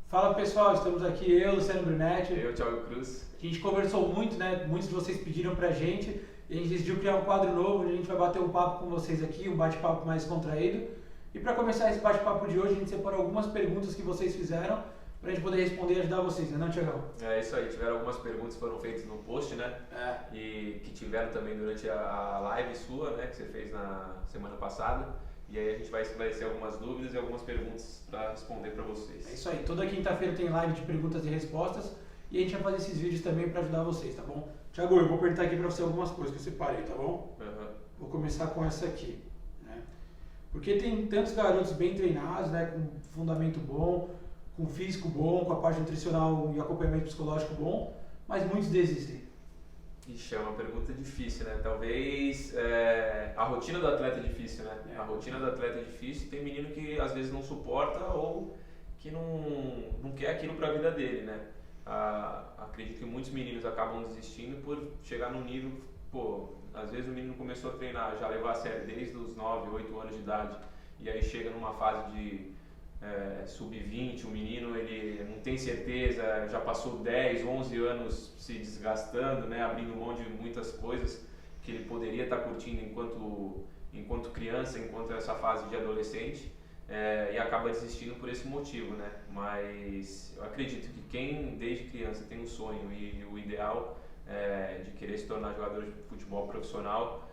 Fala pessoal, estamos aqui eu, Luciano Brunetti. Eu, Thiago Cruz. A gente conversou muito, né? Muitos de vocês pediram pra gente e a gente decidiu criar um quadro novo onde a gente vai bater um papo com vocês aqui, um bate-papo mais contraído. E para começar esse bate-papo de hoje, a gente separou algumas perguntas que vocês fizeram pra gente poder responder e ajudar vocês, né, não, Thiagão? É isso aí, tiveram algumas perguntas que foram feitas no post, né? E que tiveram também durante a live sua, né? Que você fez na semana passada. E aí a gente vai esclarecer algumas dúvidas e algumas perguntas para responder para vocês. É isso aí, toda quinta-feira tem live de perguntas e respostas e a gente vai fazer esses vídeos também para ajudar vocês, tá bom? Thiago, eu vou perguntar aqui para você algumas coisas que eu separei, tá bom? Uhum. Vou começar com essa aqui, né? Porque tem tantos garotos bem treinados, né, com fundamento bom, com físico bom, com a parte nutricional e acompanhamento psicológico bom, mas muitos desistem. Ixi, é uma pergunta difícil, né? Talvez a rotina do atleta é difícil, né? A rotina do atleta é difícil, tem menino que às vezes não suporta ou que não quer aquilo para a vida dele, né? Acredito que muitos meninos acabam desistindo por chegar num nível, pô, às vezes o menino começou a treinar, já levar a sério desde os 9, 8 anos de idade, e aí chega numa fase de sub-20, o menino ele não tem certeza, já passou 10, 11 anos se desgastando, né, abrindo mão de muitas coisas que ele poderia estar curtindo enquanto criança, enquanto essa fase de adolescente, e acaba desistindo por esse motivo, né? Mas eu acredito que quem desde criança tem um sonho e o ideal de querer se tornar jogador de futebol profissional,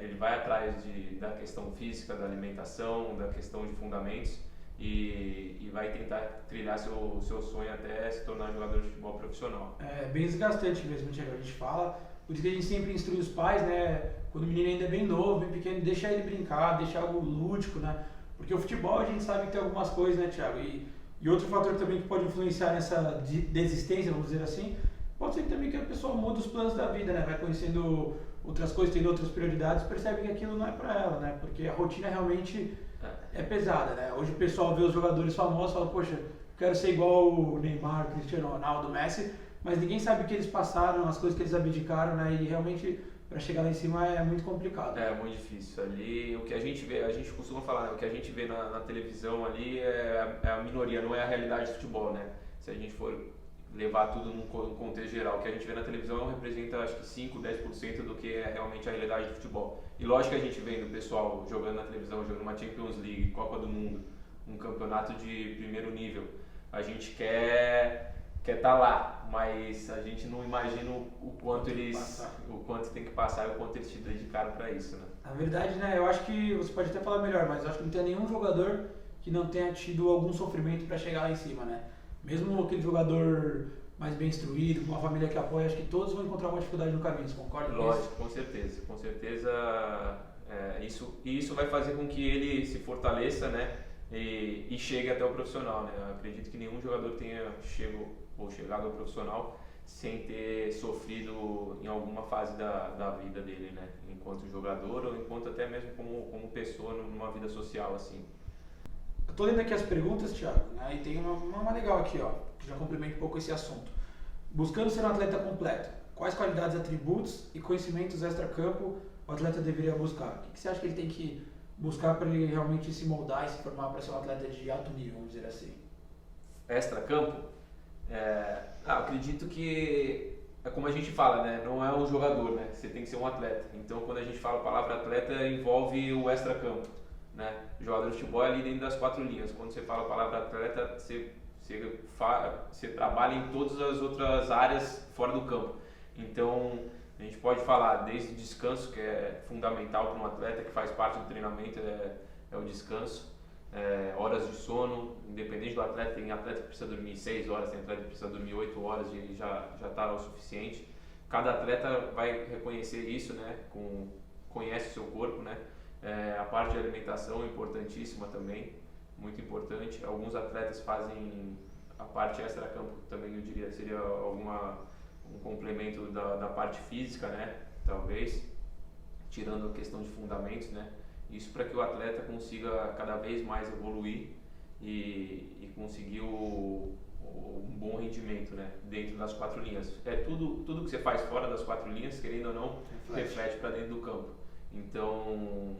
ele vai atrás da questão física, da alimentação, da questão de fundamentos, e vai tentar trilhar seu sonho até se tornar jogador de futebol profissional. É bem desgastante mesmo, Thiago, a gente fala, por isso que a gente sempre instrui os pais, né, quando o menino ainda é bem novo, bem pequeno, deixa ele brincar, deixa algo lúdico, né, porque o futebol a gente sabe que tem algumas coisas, né, Thiago, e outro fator também que pode influenciar nessa desistência, vamos dizer assim, pode ser também que a pessoa muda os planos da vida, né, vai conhecendo outras coisas, tendo outras prioridades, percebe que aquilo não é pra ela, né, porque a rotina realmente é pesada, né? Hoje o pessoal vê os jogadores famosos e fala, poxa, quero ser igual o Neymar, o Cristiano Ronaldo, o Messi, mas ninguém sabe o que eles passaram, as coisas que eles abdicaram, né? E realmente para chegar lá em cima é muito complicado. É muito difícil. Ali o que a gente vê, a gente costuma falar, né? O que a gente vê na televisão ali é a minoria, não é a realidade do futebol, né? Se a gente for levar tudo num contexto geral, o que a gente vê na televisão representa acho que 5, 10% do que é realmente a realidade do futebol. E lógico que a gente vendo o pessoal jogando na televisão, jogando uma Champions League, Copa do Mundo, um campeonato de primeiro nível, a gente quer estar lá, mas a gente não imagina o quanto tem que passar e o quanto eles se dedicaram para isso, né? Na verdade, né, eu acho que você pode até falar melhor, mas eu acho que não tem nenhum jogador que não tenha tido algum sofrimento para chegar lá em cima, né? Mesmo aquele jogador mais bem instruído, com uma família que apoia, acho que todos vão encontrar uma dificuldade no caminho, você concorda com isso? Lógico, com certeza isso vai fazer com que ele se fortaleça, né, e chegue até o profissional, né? Eu acredito que nenhum jogador tenha chegado ao profissional sem ter sofrido em alguma fase da vida dele, né, enquanto jogador ou enquanto até mesmo como pessoa numa vida social assim. Eu tô lendo aqui as perguntas, Thiago, né? E tem uma legal aqui, ó, que já complementa um pouco esse assunto. Buscando ser um atleta completo, quais qualidades, atributos e conhecimentos extra-campo o atleta deveria buscar? O que você acha que ele tem que buscar para ele realmente se moldar e se formar para ser um atleta de alto nível, vamos dizer assim? Extra-campo? Acredito que é como a gente fala, né? Não é um jogador, né? Você tem que ser um atleta. Então, quando a gente fala a palavra atleta, envolve o extra-campo, né? O jogador de futebol é ali dentro das 4 linhas. Quando você fala a palavra atleta, você trabalha em todas as outras áreas fora do campo. Então, a gente pode falar desde o descanso, que é fundamental para um atleta, que faz parte do treinamento, é o descanso. Horas de sono, independente do atleta, tem atleta que precisa dormir 6 horas, tem atleta que precisa dormir 8 horas e já está o suficiente. Cada atleta vai reconhecer isso, né? Conhece o seu corpo, né? A parte de alimentação é importantíssima também, muito importante. Alguns atletas fazem a parte extra-campo também, eu diria, seria um complemento da parte física, né? Talvez, tirando a questão de fundamentos, né? Isso para que o atleta consiga cada vez mais evoluir e conseguir um bom rendimento, né? Dentro das 4 linhas. Tudo que você faz fora das 4 linhas, querendo ou não, reflete para dentro do campo. Então,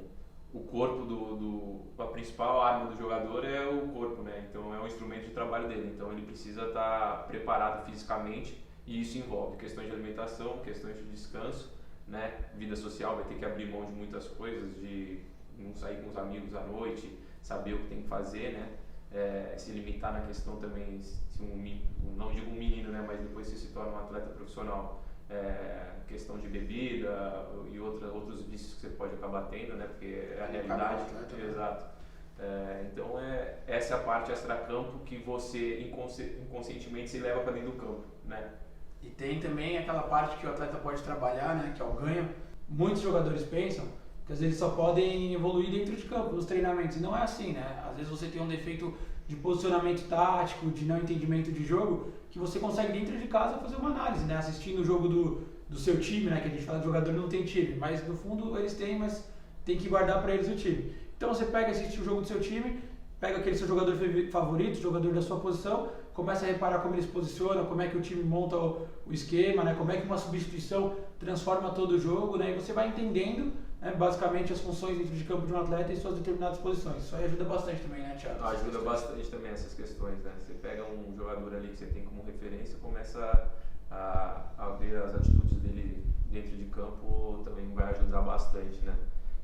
o corpo a principal arma do jogador é o corpo, né? Então é um instrumento de trabalho dele. Então ele precisa estar preparado fisicamente e isso envolve questões de alimentação, questões de descanso, né? Vida social, vai ter que abrir mão de muitas coisas, de não sair com os amigos à noite, saber o que tem que fazer, né? Se limitar na questão também, não digo um menino, né? Mas depois se torna um atleta profissional. Questão de bebida e outros vícios que você pode acabar tendo, né? Porque é a realidade. Exato. Então essa é a parte extracampo que você inconscientemente se leva para dentro do campo, né? E tem também aquela parte que o atleta pode trabalhar, né? Que é o ganho. Muitos jogadores pensam que às vezes só podem evoluir dentro de campo, nos treinamentos. E não é assim, né? Às vezes você tem um defeito de posicionamento tático, de não entendimento de jogo, que você consegue dentro de casa fazer uma análise, né? Assistindo o jogo do seu time, né? Que a gente fala que o jogador não tem time, mas no fundo eles têm, mas tem que guardar para eles o time. Então você pega, assiste o jogo do seu time, pega aquele seu jogador favorito, jogador da sua posição, começa a reparar como ele se posiciona, como é que o time monta o esquema, né? Como é que uma substituição transforma todo o jogo, né? E você vai entendendo, né, basicamente as funções dentro de campo de um atleta e suas determinadas posições. Isso aí ajuda bastante também, né, Thiago? Ajuda bastante também essas questões, né? Você pega um jogador ali que você tem como referência, começa a ver as atitudes dele dentro de campo, também vai ajudar bastante, né?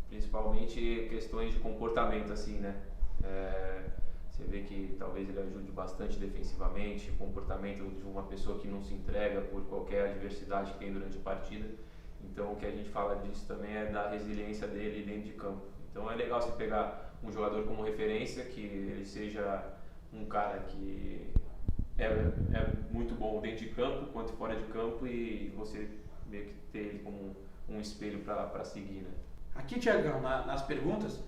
Principalmente questões de comportamento, assim, né? Você vê que talvez ele ajude bastante defensivamente, o comportamento de uma pessoa que não se entrega por qualquer adversidade que tem durante a partida. Então o que a gente fala disso também é da resiliência dele dentro de campo. Então é legal você pegar um jogador como referência, que ele seja um cara que é muito bom dentro de campo quanto fora de campo e você meio que ter ele como um espelho para seguir, né? Aqui, Thiagão, nas perguntas,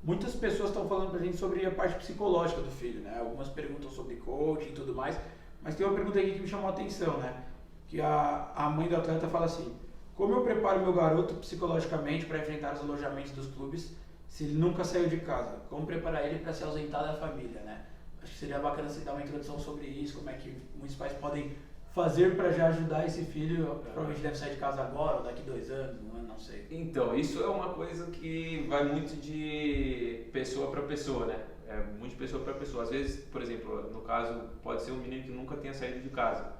muitas pessoas estão falando pra gente sobre a parte psicológica do filho, né? Algumas perguntam sobre coaching e tudo mais, mas tem uma pergunta aqui que me chamou a atenção, né? Que a mãe do atleta fala assim: como eu preparo meu garoto psicologicamente para enfrentar os alojamentos dos clubes se ele nunca saiu de casa? Como preparar ele para se ausentar da família, né? Acho que seria bacana você dar uma introdução sobre isso, como é que muitos pais podem fazer para já ajudar esse filho, provavelmente deve sair de casa agora ou daqui 2 anos, não sei. Então, isso é uma coisa que vai muito de pessoa para pessoa, né? Muito de pessoa para pessoa. Às vezes, por exemplo, no caso, pode ser um menino que nunca tenha saído de casa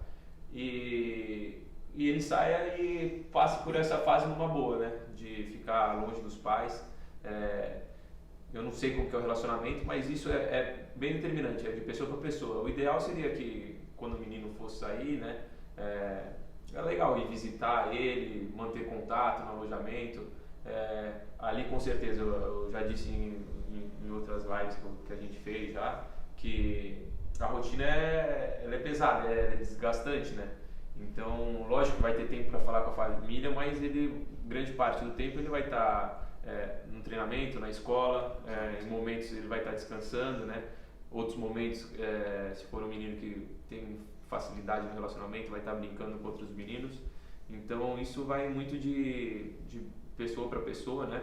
e ele saia e passe por essa fase numa boa, né? De ficar longe dos pais. Eu não sei como que é o relacionamento, mas isso é bem determinante, é de pessoa para pessoa. O ideal seria que quando o menino fosse sair, né? É legal ir visitar ele, manter contato no alojamento. Ali com certeza, eu já disse em outras lives que a gente fez já, que a rotina ela é pesada, é desgastante, né? Então, lógico que vai ter tempo para falar com a família, mas ele, grande parte do tempo ele vai estar no treinamento, na escola, em momentos ele vai estar descansando, né? Outros momentos, se for um menino que tem facilidade no relacionamento, vai estar brincando com outros meninos. Então isso vai muito de pessoa para pessoa, né?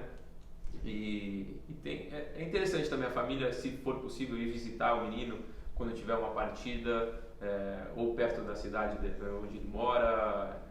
E é interessante também a família, se for possível, ir visitar o menino quando tiver uma partida, ou perto da cidade onde ele mora,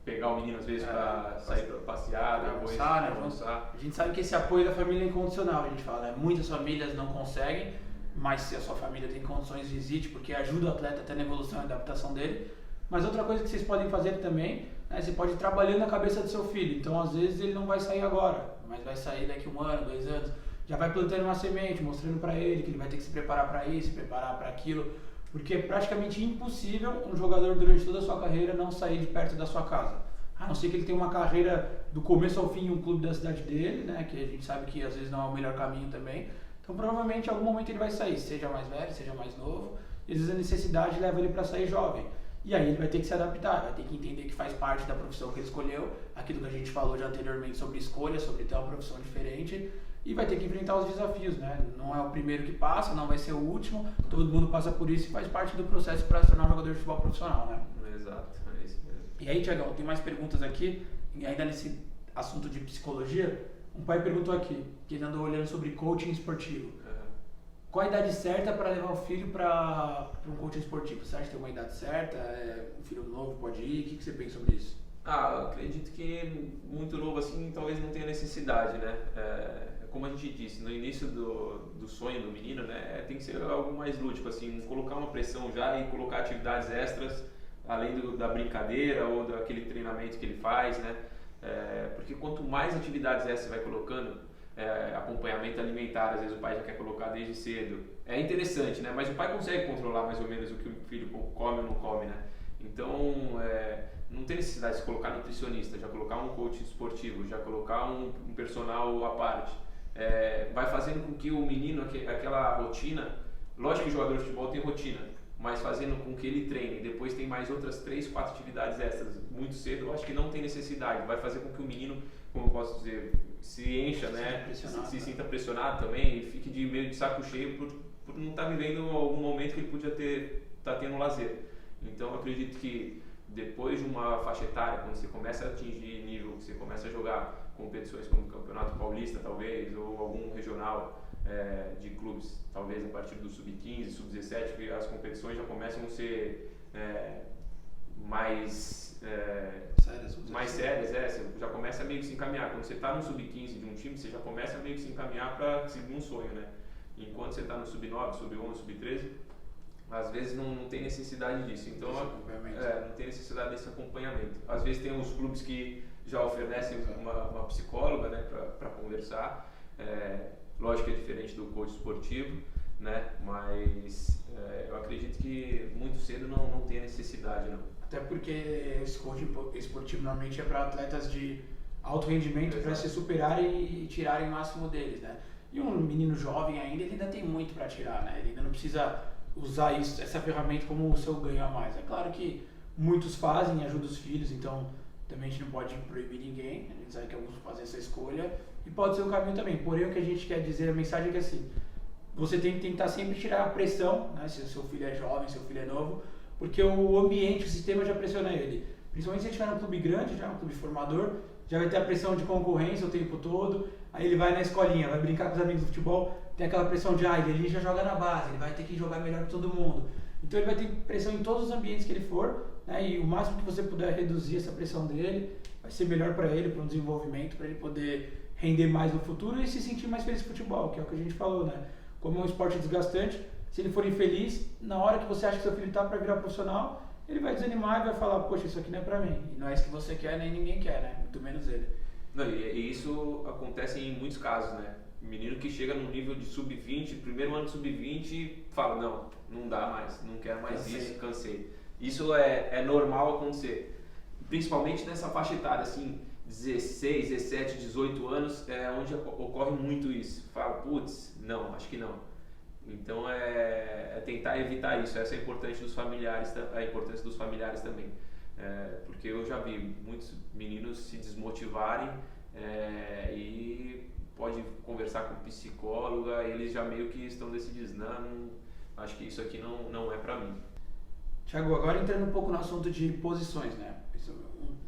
pegar o menino às vezes para sair para passear, depois almoçar. A gente sabe que esse apoio da família é incondicional, a gente fala, né? Muitas famílias não conseguem, mas se a sua família tem condições, visite, porque ajuda o atleta até na evolução e adaptação dele. Mas outra coisa que vocês podem fazer também, né, você pode ir trabalhando na cabeça do seu filho. Então, às vezes, ele não vai sair agora, mas vai sair daqui 1 ano, 2 anos. Já vai plantando uma semente, mostrando para ele que ele vai ter que se preparar para isso, se preparar para aquilo. Porque é praticamente impossível um jogador, durante toda a sua carreira, não sair de perto da sua casa. A não ser que ele tenha uma carreira do começo ao fim em um clube da cidade dele, né, que a gente sabe que às vezes não é o melhor caminho também. Então, provavelmente, em algum momento ele vai sair, seja mais velho, seja mais novo, e às vezes a necessidade leva ele para sair jovem. E aí ele vai ter que se adaptar, vai ter que entender que faz parte da profissão que ele escolheu, aquilo que a gente falou já anteriormente sobre escolha, sobre ter uma profissão diferente, e vai ter que enfrentar os desafios, né? Não é o primeiro que passa, não vai ser o último, todo mundo passa por isso e faz parte do processo para se tornar um jogador de futebol profissional, né? Exato, é isso mesmo. E aí, Thiagão, tem mais perguntas aqui, ainda nesse assunto de psicologia. Um pai perguntou aqui, que ele andou olhando sobre coaching esportivo. Qual a idade certa para levar o filho para um coaching esportivo? Você acha que tem uma idade certa? Um filho novo pode ir? O que você pensa sobre isso? Eu acredito que muito novo assim talvez não tenha necessidade, né? Como a gente disse, no início do sonho do menino, né? Tem que ser algo mais lúdico, assim, colocar uma pressão já e colocar atividades extras, além da brincadeira ou daquele treinamento que ele faz, né? Porque quanto mais atividades extras você vai colocando, acompanhamento alimentar, às vezes o pai já quer colocar desde cedo. É interessante, né? Mas o pai consegue controlar mais ou menos o que o filho come ou não come, né? Então, não tem necessidade de colocar nutricionista, já colocar um coach esportivo, já colocar um personal à parte. Vai fazendo com que o menino, aquela rotina, lógico que o jogador de futebol tem rotina, mas fazendo com que ele treine, depois tem mais outras 3, 4 atividades extras muito cedo, eu acho que não tem necessidade, vai fazer com que o menino, como eu posso dizer, se encha, né? Se sinta pressionado também e fique meio de saco cheio por não estar vivendo algum momento que ele podia estar tendo lazer. Então eu acredito que depois de uma faixa etária, quando você começa a atingir nível, que você começa a jogar competições como o Campeonato Paulista, talvez, ou algum regional de clubes, talvez a partir do sub-15, sub-17, que as competições já começam a ser mais sérias, você já começa a meio que se encaminhar. Quando você está no sub-15 de um time, você já começa a meio que se encaminhar para seguir um sonho, né? Enquanto você está no sub-9, sub-11, sub-13, às vezes não tem necessidade disso. Então, não tem necessidade desse acompanhamento. Às vezes tem uns clubes que já oferecem uma psicóloga, né, para conversar. Lógico que é diferente do coach esportivo, né? Mas eu acredito que muito cedo não tem necessidade, não. Até porque esse coach esportivo normalmente é para atletas de alto rendimento, para se superarem e tirarem o máximo deles, né? E um menino jovem ainda, ele ainda tem muito para tirar, né? Ele ainda não precisa usar essa ferramenta como o seu ganho a mais. É claro que muitos fazem, ajudam os filhos, então também a gente não pode proibir ninguém, a gente sabe que alguns fazem essa escolha e pode ser um caminho também. Porém, o que a gente quer dizer, a mensagem é que assim, você tem que tentar sempre tirar a pressão, né? Se o seu filho é jovem, se o seu filho é novo, porque o ambiente, o sistema já pressiona ele. Principalmente se ele estiver num clube grande, já um clube formador, já vai ter a pressão de concorrência o tempo todo, aí ele vai na escolinha, vai brincar com os amigos do futebol, tem aquela pressão de, ele já joga na base, ele vai ter que jogar melhor que todo mundo. Então ele vai ter pressão em todos os ambientes que ele for, né? E o máximo que você puder reduzir essa pressão dele, vai ser melhor para ele, para um desenvolvimento, para ele poder render mais no futuro e se sentir mais feliz no futebol, que é o que a gente falou, né? Como é um esporte desgastante, se ele for infeliz, na hora que você acha que seu filho está para virar profissional, ele vai desanimar e vai falar, poxa, isso aqui não é para mim. E não é isso que você quer, nem ninguém quer, né? Muito menos ele. Não, e isso acontece em muitos casos, né? Menino que chega no nível de sub-20, primeiro ano de sub-20, fala, não dá mais, não quero mais isso, cansei. Isso é normal acontecer, principalmente nessa faixa etária, assim, 16, 17, 18 anos, é onde ocorre muito isso. Fala, putz, não, acho que não. Então é tentar evitar isso, essa é a importância dos familiares também. Porque eu já vi muitos meninos se desmotivarem e pode conversar com psicóloga, eles já meio que estão decididos, não, acho que isso aqui não é pra mim. Thiago, agora entrando um pouco no assunto de posições, né?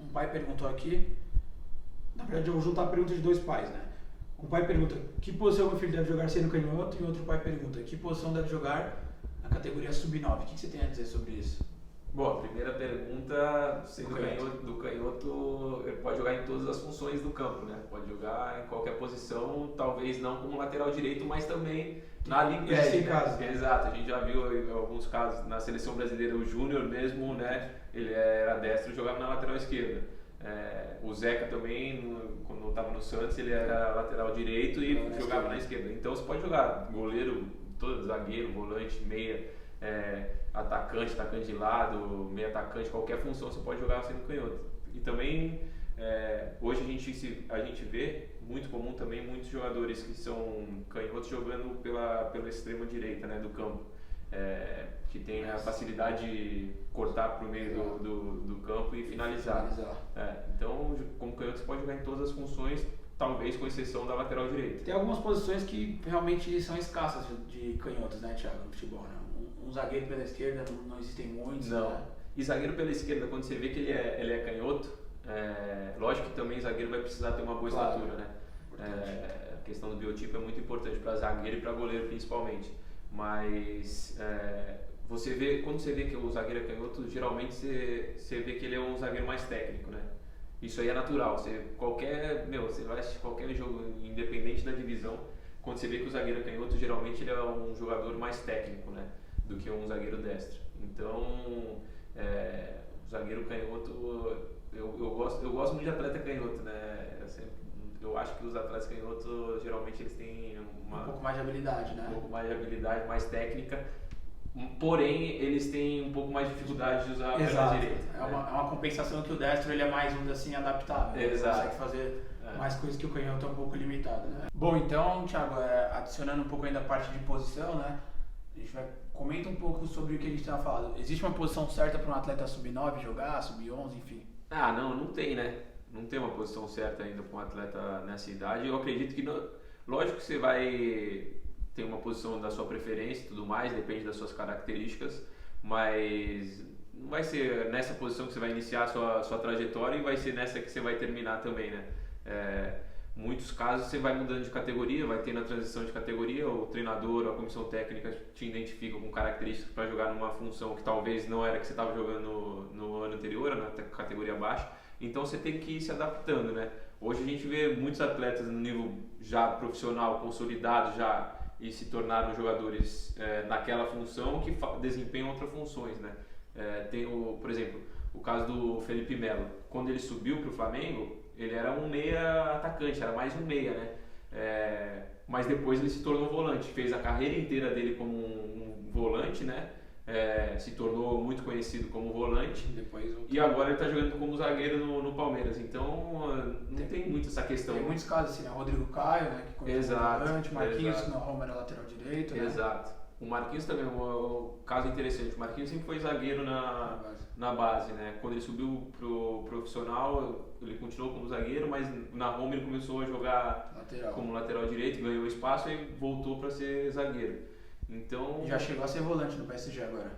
Um pai perguntou aqui, na verdade eu vou juntar a pergunta de dois pais, né? Um pai pergunta, que posição meu filho deve jogar sendo canhoto? E outro pai pergunta, que posição deve jogar na categoria sub-9? O que você tem a dizer sobre isso? Bom, a primeira pergunta, sendo do canhoto, ele pode jogar em todas as funções do campo, né? Pode jogar em qualquer posição, talvez não como lateral direito, mas também na linha. Exato, a gente já viu em alguns casos, na seleção brasileira, o Júnior mesmo, né? Ele era destro e jogava na lateral esquerda. O Zeca também, quando estava no Santos, ele era lateral direito e jogava na esquerda. Então você pode jogar goleiro, zagueiro, volante, meia, atacante de lado, meio atacante, qualquer função você pode jogar sendo canhoto. E também, hoje a gente vê, muito comum também, muitos jogadores que são canhotos jogando pela extrema direita, né, do campo. Que tem a facilidade de cortar para o meio do campo e finalizar. Então, como canhoto, você pode jogar em todas as funções, talvez com exceção da lateral direita. Tem algumas posições que realmente são escassas de canhotos, né, Thiago, no futebol, né? Um zagueiro pela esquerda não existem muitos. Não. Né? E zagueiro pela esquerda, quando você vê que ele é canhoto, lógico que também zagueiro vai precisar ter uma boa estatura, né? A questão do biotipo é muito importante para zagueiro e para goleiro principalmente. Mas quando você vê que o zagueiro é canhoto, geralmente você vê que ele é um zagueiro mais técnico, né? Isso aí é natural. Você vai assistir qualquer jogo, independente da divisão, quando você vê que o zagueiro canhoto, geralmente ele é um jogador mais técnico, né, do que um zagueiro destro. Então, o zagueiro canhoto, eu gosto muito de atleta canhoto, né? Eu acho que os atletas canhotos, geralmente, eles têm Um pouco mais de habilidade, né? Um pouco mais de habilidade, mais técnica. Porém, eles têm um pouco mais de dificuldade de usar a perna direita. É uma compensação que o destro ele é mais, vamos dizer assim, adaptável. Exato. Ele consegue fazer mais coisas que o canhoto é um pouco limitado, né? Bom, então, Thiago, adicionando um pouco ainda a parte de posição, né? A gente comenta um pouco sobre o que a gente estava falando. Existe uma posição certa para um atleta sub-9 jogar, sub-11, enfim? Não tem, né? Não tem uma posição certa ainda para um atleta nessa idade. Eu acredito que, lógico que você vai ter uma posição da sua preferência e tudo mais, depende das suas características, mas não vai ser nessa posição que você vai iniciar a sua trajetória e vai ser nessa que você vai terminar também, né? Muitos casos você vai mudando de categoria, vai ter na transição de categoria, o treinador, a comissão técnica te identifica com características para jogar numa função que talvez não era que você estava jogando no ano anterior, na categoria abaixo, então você tem que ir se adaptando, né? Hoje a gente vê muitos atletas no nível já profissional, consolidados já, e se tornaram jogadores naquela função que desempenham outras funções, né? Tem, por exemplo, o caso do Felipe Melo. Quando ele subiu para o Flamengo, ele era um meia atacante, era mais um meia, né? Mas depois ele se tornou volante, fez a carreira inteira dele como um volante, né? Se tornou muito conhecido como volante e agora ele está jogando como zagueiro no Palmeiras, então não tem muito essa questão. Tem muitos casos assim, né? Rodrigo Caio, né, que começou como volante, Marquinhos que no Roma era lateral direito, né? Exato. O Marquinhos também é um caso interessante. O Marquinhos sempre foi zagueiro na base, né? Quando ele subiu pro profissional, ele continuou como zagueiro, mas na Roma ele começou a jogar como lateral direito, ganhou espaço e voltou para ser zagueiro. Então, já chegou a ser volante no PSG agora.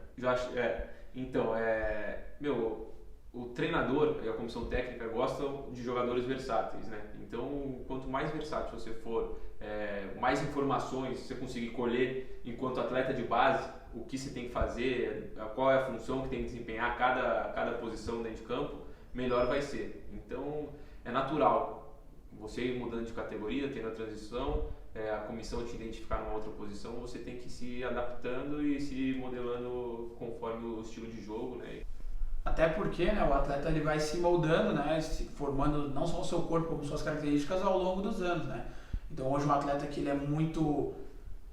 O treinador e a comissão técnica gostam de jogadores versáteis, né? Então, quanto mais versátil você for, mais informações você conseguir colher enquanto atleta de base, o que você tem que fazer, qual é a função que tem que desempenhar cada posição dentro de campo, melhor vai ser. Então, é natural você ir mudando de categoria, tendo a transição, a comissão te identificar numa outra posição, você tem que ir se adaptando e se modelando conforme o estilo de jogo, né? Até porque, né, o atleta ele vai se moldando, né, se formando não só o seu corpo como suas características ao longo dos anos, né? Então hoje um atleta que ele é muito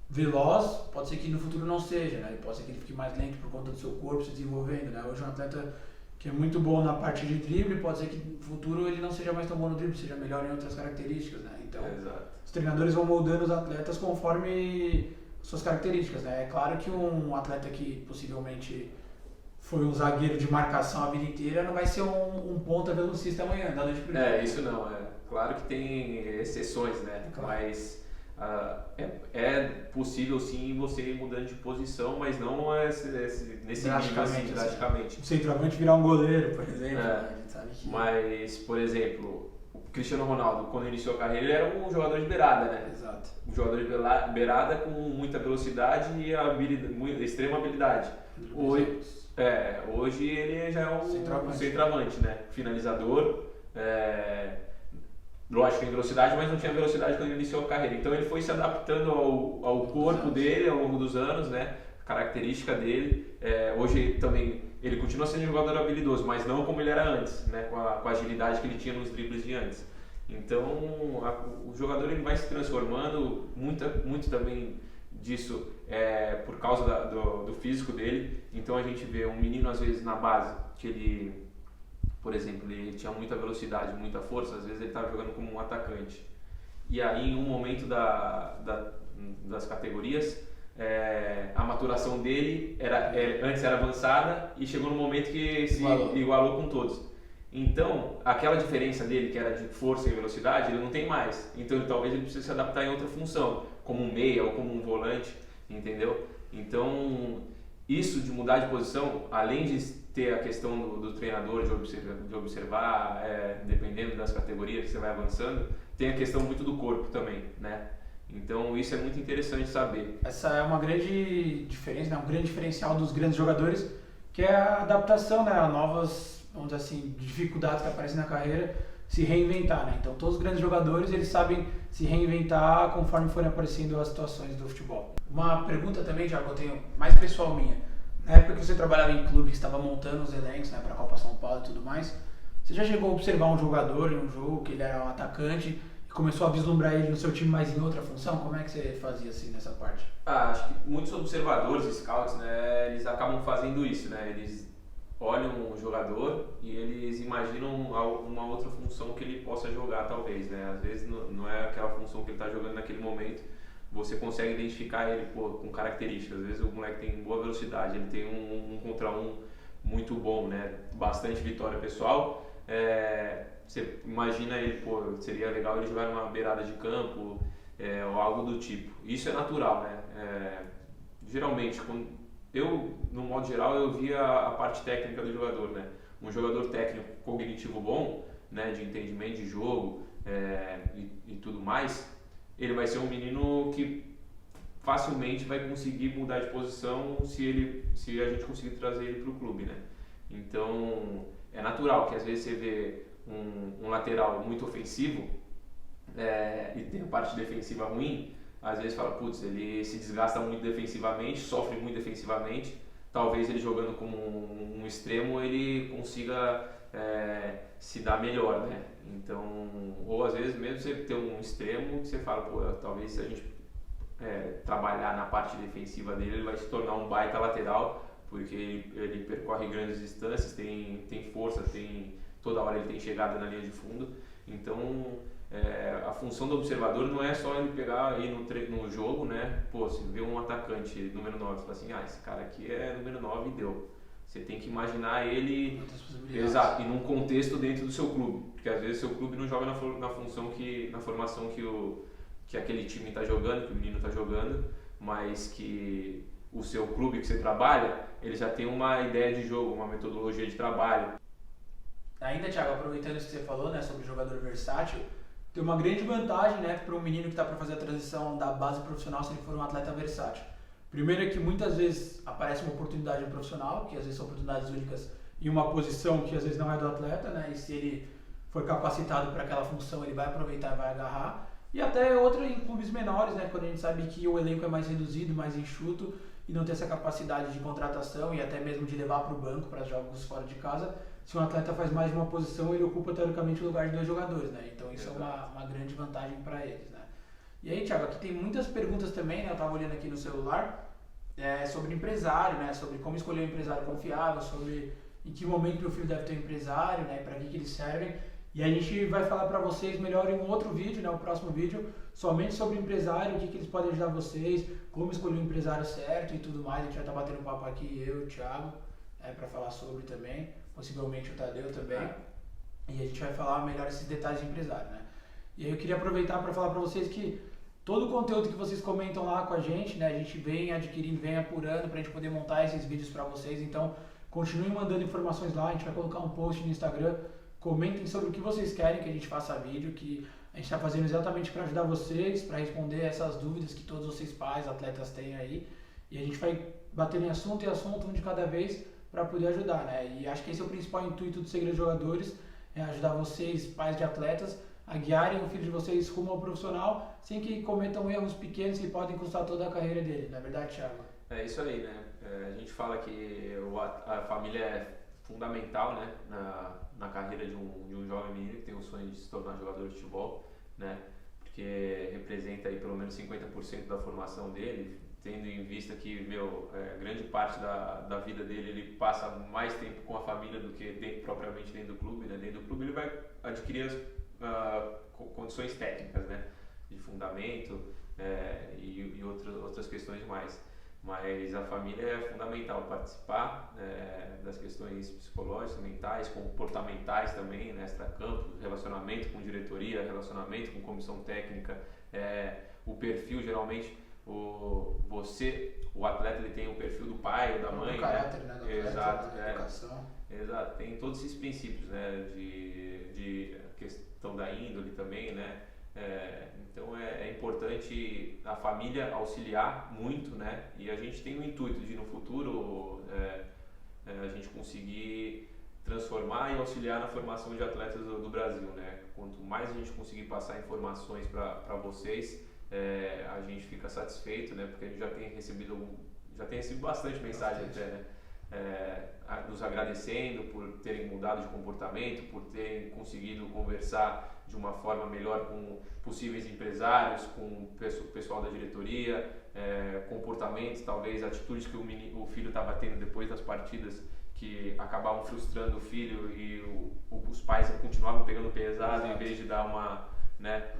veloz, pode ser que no futuro não seja, né? Pode ser que ele fique mais lento por conta do seu corpo se desenvolvendo, né? Hoje um atleta que é muito bom na parte de drible, pode ser que no futuro ele não seja mais tão bom no drible, seja melhor em outras características, né? Então, os treinadores vão moldando os atletas conforme suas características, né? É claro que um atleta que possivelmente foi um zagueiro de marcação a vida inteira não vai ser um ponta velocista amanhã, da noite pro dia. Isso não, claro que tem exceções, né? Claro. Mas é possível sim você ir mudando de posição, mas não nesse nível assim, drasticamente. O centroavante virar um goleiro, por exemplo, né? A gente sabe que... Mas, por exemplo, o Cristiano Ronaldo, quando iniciou a carreira, ele era um jogador de beirada, né? Exato. Um jogador de beirada com muita velocidade e extrema habilidade. Hoje ele já é um centroavante, né? Finalizador, lógico que tem velocidade, mas não tinha velocidade quando ele iniciou a carreira. Então ele foi se adaptando ao corpo dele ao longo dos anos, né? A característica dele. Hoje também ele continua sendo um jogador habilidoso, mas não como ele era antes, né? Com a agilidade que ele tinha nos dribles de antes. Então o jogador ele vai se transformando, muito também disso por causa do físico dele. Então a gente vê um menino às vezes na base que ele, por exemplo, ele tinha muita velocidade, muita força, às vezes ele estava jogando como um atacante. E aí em um momento das categorias, a maturação dele antes era avançada e chegou no momento que se igualou com todos. Então, aquela diferença dele, que era de força e velocidade, ele não tem mais. Então, talvez ele precise se adaptar em outra função, como um meia ou como um volante, entendeu? Então, isso de mudar de posição, além de ter a questão do treinador de observar, dependendo das categorias que você vai avançando, tem a questão muito do corpo também, né? Então, isso é muito interessante saber. Essa é uma grande diferença, né? Um grande diferencial dos grandes jogadores, que é a adaptação, né, a novas, vamos dizer assim, dificuldades que aparecem na carreira. se reinventar, né? Então todos os grandes jogadores eles sabem se reinventar conforme forem aparecendo as situações do futebol. Uma pergunta também, Thiago, eu tenho mais pessoal minha. Na época que você trabalhava em clube, que estava montando os elencos, né, para a Copa São Paulo e tudo mais, você já chegou a observar um jogador em um jogo que ele era um atacante e começou a vislumbrar ele no seu time mais em outra função? Como é que você fazia assim nessa parte? Acho que muitos observadores, scouts, né, eles acabam fazendo isso, né? Eles olham o jogador e eles imaginam uma outra função que ele possa jogar, talvez, né? Às vezes não é aquela função que ele está jogando naquele momento. Você consegue identificar ele com características. Às vezes o moleque tem boa velocidade, ele tem um contra um muito bom, né? Bastante vitória pessoal. Você imagina ele, seria legal ele jogar numa beirada de campo, ou algo do tipo. Isso é natural, né? Geralmente, no modo geral, eu via a parte técnica do jogador, né? Um jogador técnico cognitivo bom, né? De entendimento de jogo e tudo mais, ele vai ser um menino que facilmente vai conseguir mudar de posição se a gente conseguir trazer ele para o clube, né? Então, é natural que às vezes você vê um lateral muito ofensivo e tem a parte defensiva ruim, às vezes fala, putz, ele se desgasta muito defensivamente, sofre muito defensivamente, talvez ele jogando como um extremo ele consiga se dar melhor, né? Então, ou às vezes mesmo você ter um extremo que você fala, talvez se a gente trabalhar na parte defensiva dele, ele vai se tornar um baita lateral, porque ele percorre grandes distâncias, tem força, toda hora ele tem chegada na linha de fundo. Então, a função do observador não é só ele pegar aí no jogo, né? Se vê um atacante número 9, você fala assim, esse cara aqui é número 9 e deu. Você tem que imaginar ele, exato, e num contexto dentro do seu clube, porque às vezes seu clube não joga na formação que aquele time está jogando, que o menino está jogando, mas que o seu clube que você trabalha, ele já tem uma ideia de jogo, uma metodologia de trabalho. Ainda, Thiago, aproveitando isso que você falou, né, sobre jogador versátil, tem uma grande vantagem, né, para um menino que está para fazer a transição da base profissional se ele for um atleta versátil. Primeiro é que muitas vezes aparece uma oportunidade profissional, que às vezes são oportunidades únicas em uma posição que às vezes não é do atleta, né, e se ele for capacitado para aquela função, ele vai aproveitar e vai agarrar. E até outra em clubes menores, né, quando a gente sabe que o elenco é mais reduzido, mais enxuto e não tem essa capacidade de contratação e até mesmo de levar para o banco para jogos fora de casa. Se um atleta faz mais de uma posição, ele ocupa teoricamente o lugar de 2 jogadores, né? Então isso é uma grande vantagem para eles, né? E aí, Thiago, aqui tem muitas perguntas também, né? Eu estava olhando aqui no celular, sobre empresário, né? Sobre como escolher um empresário confiável, sobre em que momento meu filho deve ter um empresário, né? Para que eles servem. E a gente vai falar para vocês melhor em um outro vídeo, né? O próximo vídeo, somente sobre empresário, o que eles podem ajudar vocês, como escolher um empresário certo e tudo mais. A gente vai estar batendo um papo aqui, eu e o Thiago, para falar sobre também. Possivelmente o Tadeu também, e a gente vai falar melhor esses detalhes de empresário, né? E aí eu queria aproveitar para falar para vocês que todo o conteúdo que vocês comentam lá com a gente, né, a gente vem adquirindo, vem apurando para a gente poder montar esses vídeos para vocês, então continuem mandando informações lá, a gente vai colocar um post no Instagram, comentem sobre o que vocês querem que a gente faça vídeo, que a gente está fazendo exatamente para ajudar vocês, para responder essas dúvidas que todos vocês pais, atletas têm aí, e a gente vai batendo em assunto, um de cada vez, para poder ajudar, né? E acho que esse é o principal intuito do Segredo de Jogadores, é ajudar vocês, pais de atletas, a guiarem o filho de vocês rumo ao profissional, sem que cometam erros pequenos que podem custar toda a carreira dele, não é verdade, Thiago? É isso aí, né? A gente fala que a família é fundamental, né? Na carreira de um jovem menino que tem o sonho de se tornar jogador de futebol, né? Porque representa aí pelo menos 50% da formação dele, tendo em vista que, grande parte da vida dele ele passa mais tempo com a família do que propriamente dentro do clube, né? Dentro do clube ele vai adquirir as condições técnicas, né? De fundamento e outras questões mais. Mas a família é fundamental participar das questões psicológicas, mentais, comportamentais também, né? Extracampo, relacionamento com diretoria, relacionamento com comissão técnica, o perfil geralmente. O atleta ele tem o perfil do pai ou da mãe, o caráter, né? Do exato, atleta, da educação. Exato, tem todos esses princípios, né? De questão da índole também, né? Então é importante a família auxiliar muito, né? E a gente tem o intuito de no futuro a gente conseguir transformar e auxiliar na formação de atletas do Brasil, né? Quanto mais a gente conseguir passar informações para vocês, a gente fica satisfeito, né? Porque a gente já tem recebido bastante mensagem até, né? Nos agradecendo por terem mudado de comportamento, por terem conseguido conversar de uma forma melhor com possíveis empresários, com o pessoal da diretoria, comportamentos, talvez atitudes que o filho estava tendo depois das partidas que acabavam frustrando o filho e os pais continuavam pegando pesado. Exato. Em vez de dar uma, né,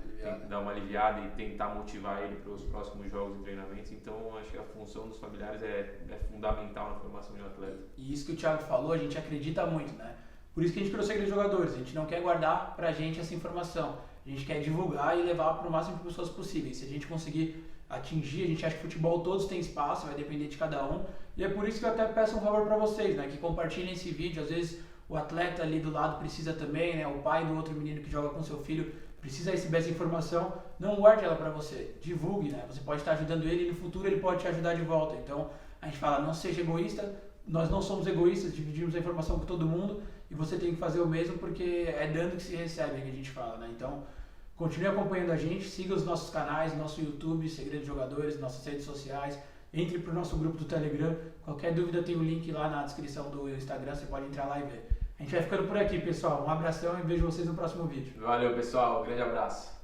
dar uma aliviada e tentar motivar ele para os próximos jogos e treinamentos. Então, acho que a função dos familiares é fundamental na formação de um atleta. E isso que o Thiago falou, a gente acredita muito, né? Por isso que a gente trouxe aqueles jogadores. A gente não quer guardar pra gente essa informação. A gente quer divulgar e levar para o máximo de pessoas possíveis. Se a gente conseguir atingir, a gente acha que futebol todos têm espaço, vai depender de cada um. E é por isso que eu até peço um favor para vocês, né? Que compartilhem esse vídeo. Às vezes o atleta ali do lado precisa também, né? O pai do outro menino que joga com seu filho precisa receber essa informação. Não guarde ela para você, divulgue, né? Você pode estar ajudando ele e no futuro ele pode te ajudar de volta. Então a gente fala, não seja egoísta. Nós não somos egoístas, dividimos a informação com todo mundo e você tem que fazer o mesmo porque é dando que se recebe, que a gente fala, né? Então, continue acompanhando a gente, siga os nossos canais, nosso YouTube, Segredo de Jogadores, nossas redes sociais, entre para o nosso grupo do Telegram. Qualquer dúvida tem o link lá na descrição do Instagram, você pode entrar lá e ver. A gente vai ficando por aqui, pessoal. Um abração e vejo vocês no próximo vídeo. Valeu, pessoal. Um grande abraço.